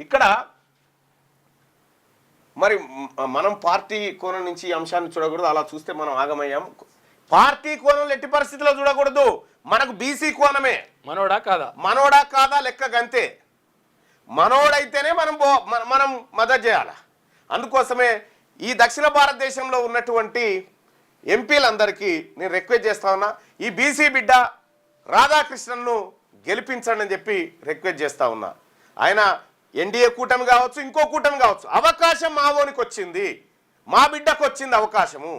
ఇక్కడ మరి మనం పార్టీ కోణం నుంచి ఈ అంశాన్ని చూడకూడదు. అలా చూస్తే మనం ఆగమయ్యాం. పార్టీ కోణంలో ఎట్టి పరిస్థితుల్లో చూడకూడదు. మనకు బీసీ కోణమే. మనోడా కాదా లెక్క గంతే. మనోడైతేనే మనం మద్దతు చేయాలి. అందుకోసమే ఈ దక్షిణ భారతదేశంలో ఉన్నటువంటి ఎంపీలందరికీ నేను రిక్వెస్ట్ చేస్తా ఉన్నా, ఈ బీసీ బిడ్డ రాధాకృష్ణన్ను గెలిపించండి అని చెప్పి రిక్వెస్ట్ చేస్తా ఉన్నా. ఆయన ఎన్డీఏ కూటమి కావచ్చు, ఇంకో కూటమి కావచ్చు, అవకాశం మావోనికి వచ్చింది, మా బిడ్డకు వచ్చింది అవకాశము.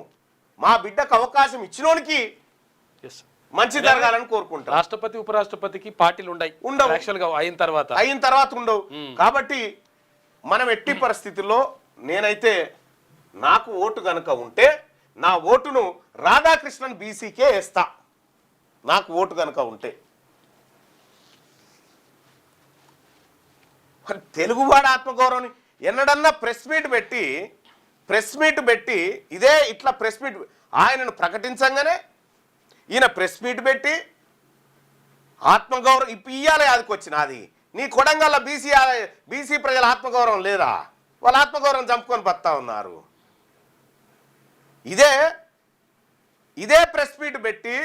మా బిడ్డకు అవకాశం ఇచ్చినోనికి మంచి జరగాలని కోరుకుంటాం. రాష్ట్రపతి ఉపరాష్ట్రపతికి పార్టీలు ఉండవు, అయిన తర్వాత ఉండవు. కాబట్టి మనం ఎట్టి పరిస్థితుల్లో నేనైతే నాకు ఓటు గనక ఉంటే నా ఓటును రాధాకృష్ణన్ బీసీకే వేస్తా. నాకు ఓటు గనక ఉంటే తెలుగువాడ ఆత్మగౌరవం ఎన్నడన్నా ప్రెస్ మీట్ పెట్టి ఇదే ఇట్లా ప్రెస్ మీట్ ఆయనను ప్రకటించంగానే ఈయన ప్రెస్ మీట్ పెట్టి ఆత్మగౌరవం ఇయ్యాలి. అదికొచ్చిన అది నీ కొడంగల్ల బీసీ ప్రజల ఆత్మగౌరవం లేదా? వాళ్ళ ఆత్మగౌరవం చంపుకొని బతా ఉన్నారు. ఇదే ప్రెస్ మీట్ పెట్టి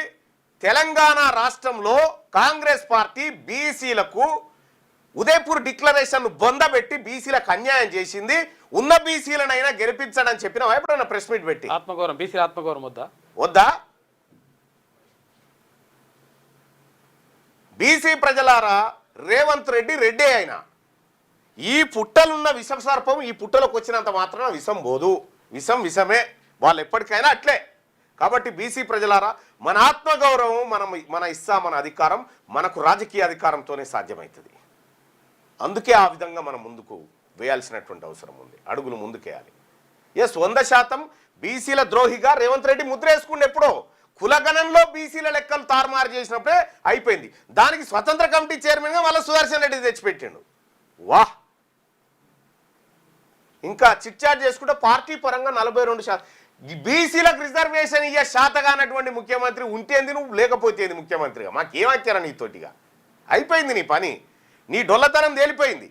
తెలంగాణ రాష్ట్రంలో కాంగ్రెస్ పార్టీ బీసీలకు ఉదయపూర్ డిక్లరేషన్ బొందబెట్టి బీసీలకు అన్యాయం చేసింది. ఉన్న బీసీలనైనా గెలిపించడని చెప్పినా ఎప్పుడైనా ప్రెస్ మీట్ పెట్టి ఆత్మగౌరవం బీసీ ఆత్మగౌరవం వద్దా? బీసీ ప్రజలారా, రేవంత్ రెడ్డి అయినా ఈ పుట్టలున్న విషం సర్పం ఈ పుట్టలోకి వచ్చినంత మాత్రాన విషం పోదు. విషమే వాళ్ళు ఎప్పటికైనా అట్లే. కాబట్టి బీసీ ప్రజలారా, మన ఆత్మగౌరవం మన మన అధికారం మనకు రాజకీయ అధికారంతోనే సాధ్యమవుతుంది. అందుకే ఆ విధంగా మనం ముందుకు వేయాల్సినటువంటి అవసరం ఉంది. అడుగులు ముందుకేయాలి. 100% బీసీల ద్రోహిగా రేవంత్ రెడ్డి ముద్ర వేసుకుంటే ఎప్పుడో కులగణంలో బీసీల లెక్కలు తారుమారు చేసినప్పుడే అయిపోయింది. దానికి స్వతంత్ర కమిటీ చైర్మన్గా మళ్ళీ సుదర్శన్ రెడ్డి తెచ్చిపెట్టిండు. వాహ్! ఇంకా చిట్చాట్ చేసుకుంటే పార్టీ పరంగా 42% బీసీలకు రిజర్వేషన్ ఇయ్యే శాతగానటువంటి ముఖ్యమంత్రి ఉంటేంది నువ్వు, లేకపోతేంది ముఖ్యమంత్రిగా. మాకేమచ్చారా నీతోటిగా? అయిపోయింది నీ పని. నీ డొల్లతనం తేలిపోయింది.